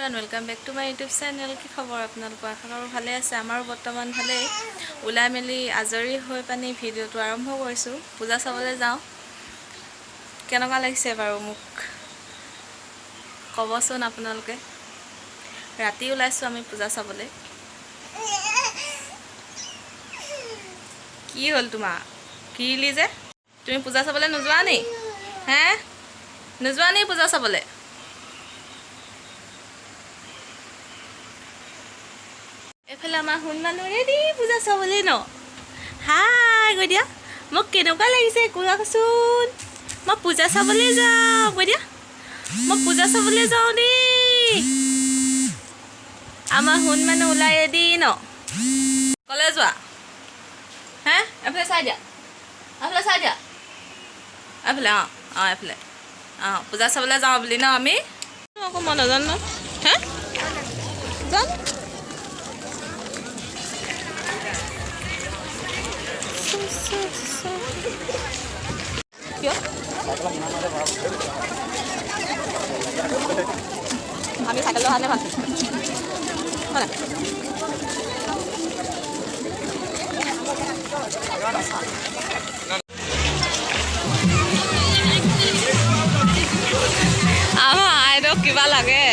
Everyone welcome back to my YouTube channel. কি খবৰ আপোনালোকৰ? আশা কৰোঁ ভালে আছে। আমাৰো বৰ্তমান ভালেই। ওলাই মেলি আজৰি হৈ পানি ভিডিঅ'টো আৰম্ভ কৰিছোঁ। পূজা চাবলৈ যাওঁ। কেনেকুৱা লাগিছে বাৰু মোক ক'বচোন আপোনালোকে। ৰাতি ওলাইছোঁ আমি পূজা চাবলৈ। কি হ'ল তোমাৰ? কিলি যে তুমি পূজা চাবলৈ নোযোৱা নি? হে নোযোৱা নি পূজা চাবলৈ? এইফালে আমাৰ শুন মানুহ ৰেডি পূজা চাবলৈ ন। হাই কৈ দিয়া, মোক কেনেকুৱা লাগিছে কোৱাচোন। মই পূজা চাবলৈ যাওঁ কৈ দিয়া, মই পূজা চাবলৈ যাওঁ দেই। আমাৰ শুন মানুহ ওলাই ৰেডি ন। কলে যোৱা? হে এফালে চাই দিয়া, এফালে চাই দিয়া, এফালে এফালে পূজা চাবলৈ যাওঁ বুলি ন আমি। আকৌ মই নাজানো হে যাম। আমি চাইকেল লৈ অহালে ভাল হয়। আমাৰ আইদেউক কিবা লাগে।